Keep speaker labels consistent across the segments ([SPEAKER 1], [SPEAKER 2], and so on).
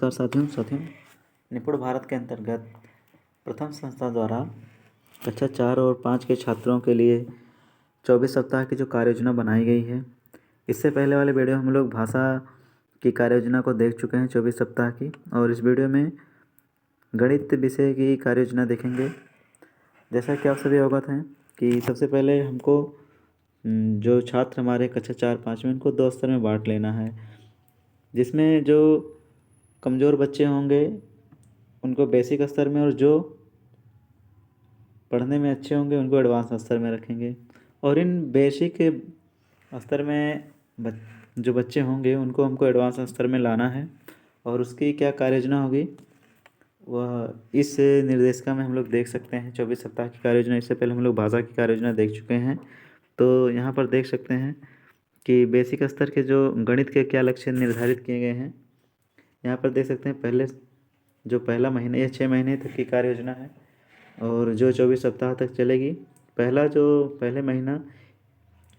[SPEAKER 1] नमस्कार साथियों निपुण भारत के अंतर्गत प्रथम संस्था द्वारा कक्षा 4 और 5 के छात्रों के लिए 24 सप्ताह की जो कार्य योजना बनाई गई है। इससे पहले वाले वीडियो हम लोग भाषा की कार्य योजना को देख चुके हैं 24 सप्ताह की, और इस वीडियो में गणित विषय की कार्य योजना देखेंगे। जैसा कि आप सभी अवगत हैं कि सबसे पहले हमको जो छात्र हमारे कक्षा 4-5 में, उनको 2 स्तर में बांट लेना है, जिसमें जो कमज़ोर बच्चे होंगे उनको बेसिक स्तर में, और जो पढ़ने में अच्छे होंगे उनको एडवांस स्तर में रखेंगे। और इन बेसिक स्तर में जो बच्चे होंगे उनको हमको एडवांस स्तर में लाना है, और उसकी क्या कार्य योजना होगी वह इस निर्देशिका में हम लोग देख सकते हैं। 24 सप्ताह की कार्य योजना, इससे पहले हम लोग भाषा की कार्य योजना देख चुके हैं। तो यहाँ पर देख सकते हैं कि बेसिक स्तर के जो गणित के क्या लक्ष्य निर्धारित किए गए हैं। यहाँ पर देख सकते हैं पहला महीना, यह 6 महीने तक की कार्य योजना है और जो 24 सप्ताह तक चलेगी। पहले महीना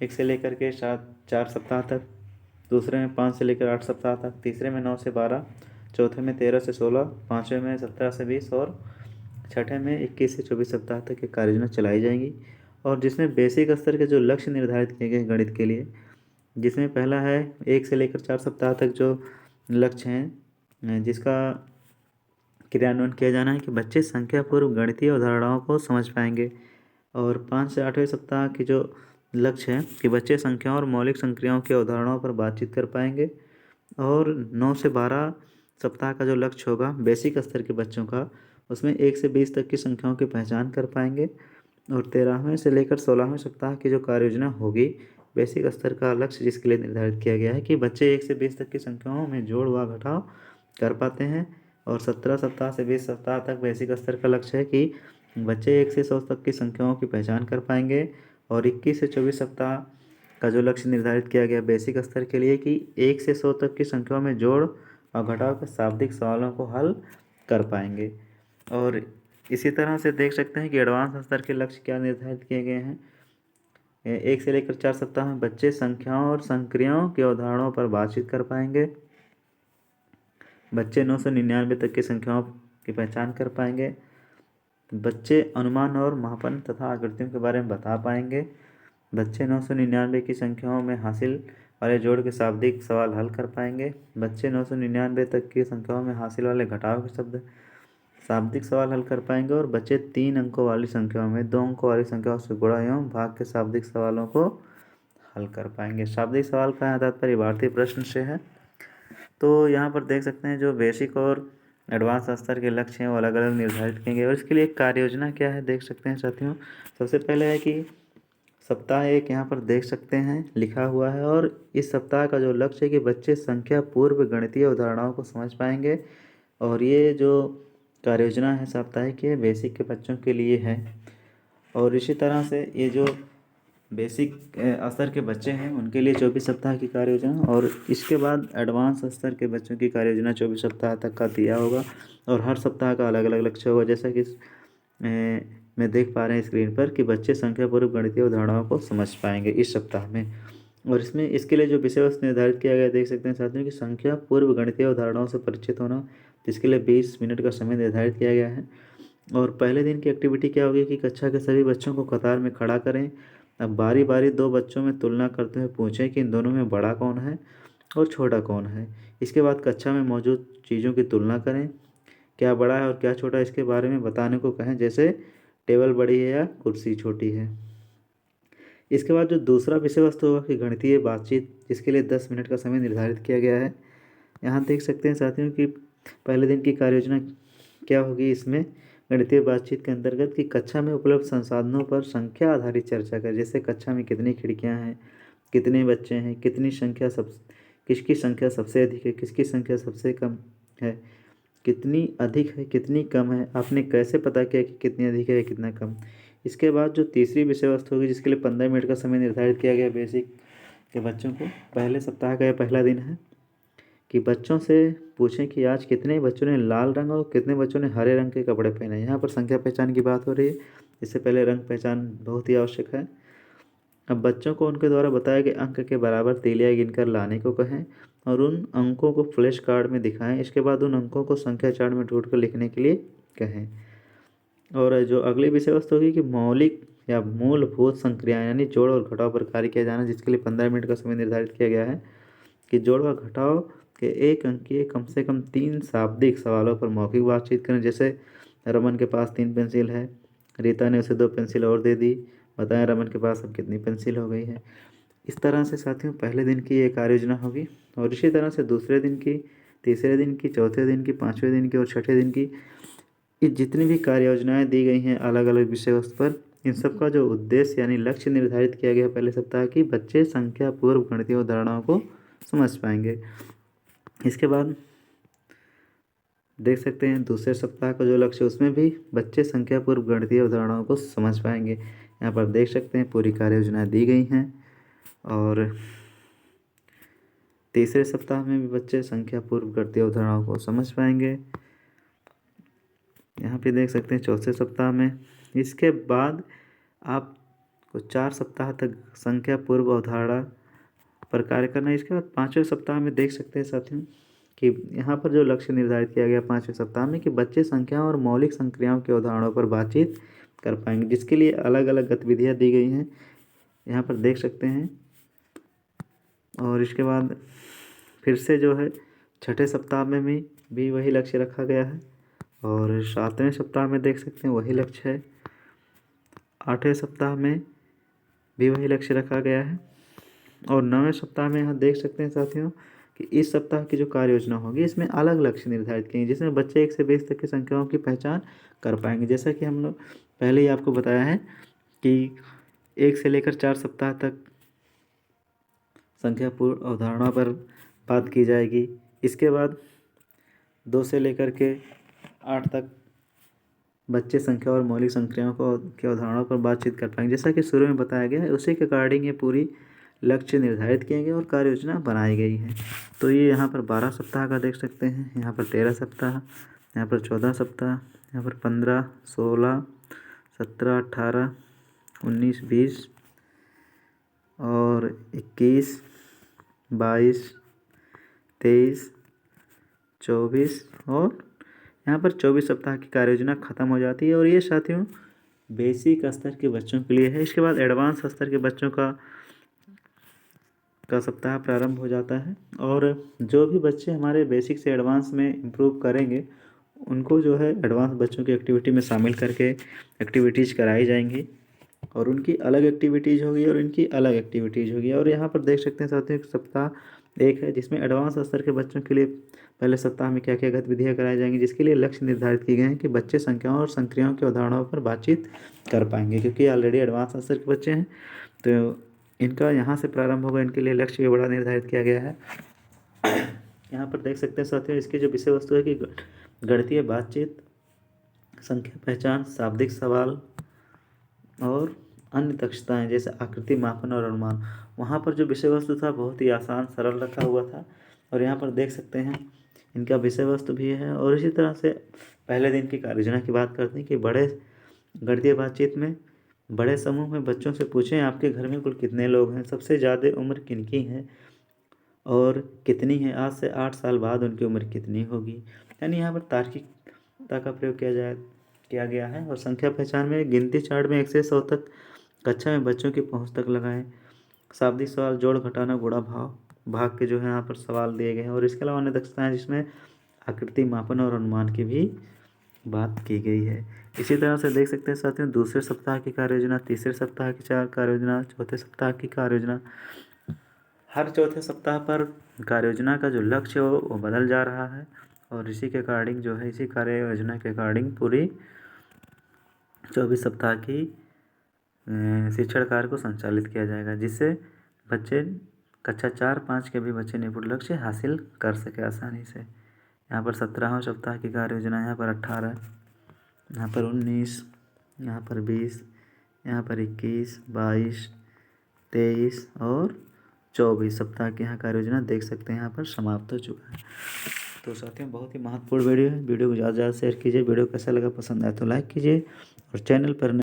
[SPEAKER 1] 1 से लेकर के 4 सप्ताह तक, दूसरे में 5 से लेकर 8 सप्ताह तक, तीसरे में 9 से 12, चौथे में 13 से 16, पाँचवें में 17 से 20 और छठे में 21 से 24 सप्ताह तक की कार्य योजना चलाई जाएंगी। और जिसमें बेसिक स्तर के जो लक्ष्य निर्धारित किए गए गणित के लिए, जिसमें पहला है 1 से लेकर 4 सप्ताह तक जो लक्ष्य हैं जिसका क्रियान्वयन किया जाना है कि बच्चे संख्या पूर्व गणितीय अवधारणाओं को समझ पाएंगे। और 5 से 8वें सप्ताह की जो लक्ष्य है कि बच्चे संख्याओं और मौलिक संक्रियाओं की अवधारणाओं पर बातचीत कर पाएंगे। और 9 से 12 सप्ताह का जो लक्ष्य होगा बेसिक स्तर के बच्चों का, उसमें 1 से 20 तक की संख्याओं की पहचान कर पाएंगे। और 13वें से लेकर 16वें सप्ताह की जो कार्य योजना होगी बेसिक स्तर का लक्ष्य, जिसके लिए निर्धारित किया गया है कि बच्चे 1 से 20 तक की संख्याओं में जोड़ व घटाव कर पाते हैं। और 17 सप्ताह से 20 सप्ताह तक बेसिक स्तर का लक्ष्य है कि बच्चे 1 से 100 तक की संख्याओं की पहचान कर पाएंगे। और 21 से 24 सप्ताह का जो लक्ष्य निर्धारित किया गया बेसिक स्तर के लिए कि 1 से 100 तक की संख्याओं में जोड़ और घटाव के शाब्दिक सवालों को हल कर पाएंगे। और इसी तरह से देख सकते हैं कि एडवांस स्तर के लक्ष्य क्या निर्धारित किए गए हैं। 1 से लेकर 4 सप्ताह में बच्चे संख्याओं और संक्रियाओं की अवधारणाओं पर बातचीत कर पाएंगे। बच्चे 999 तक की संख्याओं की पहचान कर पाएंगे। बच्चे अनुमान और मापन तथा आकृतियों के बारे में बता पाएंगे। बच्चे 999 की संख्याओं में हासिल वाले जोड़ के शाब्दिक सवाल हल कर पाएंगे। बच्चे 999 तक की संख्याओं में हासिल वाले घटाव के शाब्दिक सवाल हल कर पाएंगे। और बच्चे 3 अंकों वाली संख्याओं में 2 अंकों वाली संख्याओं से गुणा एवं भाग के शाब्दिक सवालों को हल कर पाएंगे। शाब्दिक सवाल का तात्पर्य भारतीय प्रश्न से है। तो यहाँ पर देख सकते हैं जो बेसिक और एडवांस स्तर के लक्ष्य हैं वो अलग अलग निर्धारित किए गए। और इसके लिए कार्य योजना क्या है देख सकते हैं साथियों। सबसे पहले है कि सप्ताह 1 यहाँ पर देख सकते हैं लिखा हुआ है, और इस सप्ताह का जो लक्ष्य है कि बच्चे संख्या पूर्व गणितीय अवधारणाओं को समझ पाएंगे। और ये जो कार्य योजना है साप्ताहिक ये बेसिक के बच्चों के लिए है। और इसी तरह से ये जो बेसिक स्तर के बच्चे हैं उनके लिए 24 सप्ताह की कार्य योजना, और इसके बाद एडवांस स्तर के बच्चों की कार्य योजना 24 सप्ताह तक का दिया होगा। और हर सप्ताह का अलग अलग लक्ष्य होगा, जैसा कि मैं देख पा रहे हैं स्क्रीन पर कि बच्चे संख्या पूर्व गणितीय अवधारणाओं को समझ पाएंगे इस सप्ताह में। और इसमें इसके लिए जो विषय वस्तु निर्धारित किया गया देख सकते हैं साथियों कि संख्या पूर्व गणितीय अवधारणाओं से परिचित होना, जिसके लिए 20 मिनट का समय निर्धारित किया गया है। और पहले दिन की एक्टिविटी क्या होगी कि कक्षा के सभी बच्चों को कतार में खड़ा करें। अब बारी बारी 2 बच्चों में तुलना करते हुए पूछें कि इन दोनों में बड़ा कौन है और छोटा कौन है। इसके बाद कक्षा में मौजूद चीज़ों की तुलना करें, क्या बड़ा है और क्या छोटा है इसके बारे में बताने को कहें, जैसे टेबल बड़ी है या कुर्सी छोटी है। इसके बाद जो दूसरा विषय वस्तु होगा कि गणितीय बातचीत, जिसके लिए 10 मिनट का समय निर्धारित किया गया है। यहाँ देख सकते हैं साथियों कि पहले दिन की कार्य योजना क्या होगी। इसमें गणितीय बातचीत के अंतर्गत कि कक्षा में उपलब्ध संसाधनों पर संख्या आधारित चर्चा करें, जैसे कक्षा में कितनी खिड़कियाँ हैं, कितने बच्चे हैं, किसकी संख्या सबसे अधिक है, किसकी संख्या सबसे कम है, कितनी अधिक है कितनी कम है, आपने कैसे पता किया कि कितनी अधिक है या कितना कम। इसके बाद जो तीसरी विषय वस्तु होगी जिसके लिए 15 मिनट का समय निर्धारित किया गया बेसिक के बच्चों को, पहले सप्ताह का यह पहला दिन है कि बच्चों से पूछें कि आज कितने बच्चों ने लाल रंग और कितने बच्चों ने हरे रंग के कपड़े पहने। यहाँ पर संख्या पहचान की बात हो रही है, इससे पहले रंग पहचान बहुत ही आवश्यक है। अब बच्चों को उनके द्वारा बताए गए अंक के बराबर तीलियाँ गिनकर लाने को कहें और उन अंकों को फ्लैश कार्ड में दिखाएं। इसके बाद उन अंकों को संख्या चार्ट में ढूंढकर लिखने के लिए कहें। और जो अगली विषय वस्तु होगी कि मौलिक या मूलभूत संक्रियाएं यानी जोड़ और घटाव पर कार्य किया जाना, जिसके लिए 15 मिनट का समय निर्धारित किया गया है कि जोड़ व घटाव के एक अंकीय कम से कम 3 शाब्दिक सवालों पर मौखिक बातचीत करें। जैसे रमन के पास 3 पेंसिल है, रीता ने उसे 2 पेंसिल और दे दी, बताएं रमन के पास अब कितनी पेंसिल हो गई है। इस तरह से साथियों पहले दिन की ये कार्य योजना होगी और इसी तरह से दूसरे दिन की, तीसरे दिन की, चौथे दिन की, पाँचवें दिन की और छठे दिन की ये जितनी भी कार्य योजनाएँ दी गई हैं अलग अलग विषय वस्तु पर, इन सब का जो उद्देश्य यानी लक्ष्य निर्धारित किया गया पहले सप्ताह की, बच्चे संख्या पूर्व गणितीय अवधारणाओं को समझ पाएंगे। इसके बाद देख सकते हैं दूसरे सप्ताह का जो लक्ष्य उसमें भी बच्चे संख्या पूर्व गणितीय अवधारणाओं को समझ पाएंगे। यहाँ पर देख सकते हैं पूरी कार्य योजनाएँ दी गई हैं। और तीसरे सप्ताह में भी बच्चे संख्या पूर्व गणितीय अवधारणाओं को समझ पाएंगे। यहाँ पे देख सकते हैं चौथे सप्ताह में। इसके बाद आपको 4 सप्ताह तक संख्या पूर्व अवधारणा पर कार्य करना है। इसके बाद 5वें सप्ताह में देख सकते हैं साथियों कि यहाँ पर जो लक्ष्य निर्धारित किया गया 5वें सप्ताह में कि बच्चे संख्याओं और मौलिक संक्रियाओं के उदाहरणों पर बातचीत कर पाएंगे, जिसके लिए अलग अलग गतिविधियाँ दी गई हैं, यहाँ पर देख सकते हैं। और इसके बाद फिर से जो है छठे सप्ताह में भी वही लक्ष्य रखा गया है और 7वें सप्ताह में देख सकते हैं वही लक्ष्य है। 8वें सप्ताह में भी वही लक्ष्य रखा गया है और 9वें सप्ताह में यहाँ देख सकते हैं साथियों कि इस सप्ताह की जो कार्य योजना होगी इसमें अलग लक्ष्य निर्धारित किए जिसमें बच्चे 1 से 20 तक की संख्याओं की पहचान कर पाएंगे। जैसा कि हम लोग पहले ही आपको बताया है कि 1 से लेकर 4 सप्ताह तक संख्या पूर्व अवधारणा पर बात की जाएगी। इसके बाद 2 से लेकर के 8 तक बच्चे संख्या और मौलिक संक्रियाओं की अवधारणाओं पर बातचीत कर पाएंगे। जैसा कि शुरू में बताया गया है उसी के अकॉर्डिंग ये पूरी लक्ष्य निर्धारित किए गए और कार्य योजना बनाई गई है। तो ये यहाँ पर 12 सप्ताह का देख सकते हैं, यहाँ पर 13 सप्ताह, यहाँ पर 14 सप्ताह, यहाँ पर 15, 16, 17, 18, 19, 20 और 21, 22, 23, 24 और यहाँ पर 24 सप्ताह की कार्य योजना खत्म हो जाती है। और ये साथियों बेसिक स्तर के बच्चों के लिए है। इसके बाद एडवांस स्तर के बच्चों का सप्ताह प्रारंभ हो जाता है और जो भी बच्चे हमारे बेसिक से एडवांस में इम्प्रूव करेंगे उनको जो है एडवांस बच्चों की एक्टिविटी में शामिल करके एक्टिविटीज़ कराई जाएंगी और उनकी अलग एक्टिविटीज़ होगी और इनकी अलग एक्टिविटीज़ होगी। और यहाँ पर देख सकते हैं साथियों सप्ताह 1 है जिसमें एडवांस स्तर के बच्चों के लिए पहले सप्ताह में क्या क्या गतिविधियाँ कराई जाएंगी, जिसके लिए लक्ष्य निर्धारित किए गए हैं कि बच्चे संख्याओं और संक्रियाओं की अवधारणाओं पर बातचीत कर पाएंगे। क्योंकि ऑलरेडी एडवांस स्तर के बच्चे हैं तो इनका यहाँ से प्रारंभ होगा, इनके लिए लक्ष्य भी बड़ा निर्धारित किया गया है। यहाँ पर देख सकते हैं साथियों इसकी जो विषय वस्तु है कि गणितीय बातचीत, संख्या पहचान, शाब्दिक सवाल और अन्य दक्षताएं जैसे आकृति मापन और अनुमान। वहाँ पर जो विषय वस्तु था बहुत ही आसान सरल रखा हुआ था और यहाँ पर देख सकते हैं इनका विषय वस्तु भी है। और इसी तरह से पहले दिन की कार्य योजना की बात करते हैं कि बड़े गणितीय बातचीत में बड़े समूह में बच्चों से पूछें आपके घर में कुल कितने लोग हैं, सबसे ज़्यादा उम्र किनकी है और कितनी है, आज से 8 साल बाद उनकी उम्र कितनी होगी। यानी यहाँ पर तार्किकता का प्रयोग किया गया है। और संख्या पहचान में गिनती चार्ट में 1 से 100 तक कक्षा में बच्चों की पहुँच तक लगाएं। शाब्दिक सवाल जोड़ घटाना गुणा भाग के जो है यहाँ पर सवाल दिए गए हैं। और इसके अलावा अन्य दक्षताएं जिसमें आकृति मापन और अनुमान की भी बात की गई है। इसी तरह से देख सकते हैं साथियों दूसरे सप्ताह की कार्य योजना, तीसरे सप्ताह की कार्य योजना, चौथे सप्ताह की कार्य योजना। हर चौथे सप्ताह पर कार्य योजना का जो लक्ष्य हो वो बदल जा रहा है और इसी के अकॉर्डिंग जो है इसी कार्य योजना के अकॉर्डिंग पूरी 24 सप्ताह की शिक्षण कार्य को संचालित किया जाएगा, जिससे बच्चे कक्षा 4-5 के भी बच्चे निपुण लक्ष्य हासिल कर सके आसानी से। यहाँ पर 17वां सप्ताह की कार्य योजना, यहाँ पर 18, यहाँ पर 19, यहाँ पर 20, यहाँ पर 21, 22, 23 और 24 सप्ताह की यहाँ कार्य योजना देख सकते हैं यहाँ पर समाप्त हो चुका है। तो साथियों बहुत ही महत्वपूर्ण वीडियो है। वीडियो को ज़्यादा से ज़्यादा शेयर कीजिए। वीडियो कैसा लगा पसंद आया तो लाइक कीजिए और चैनल पर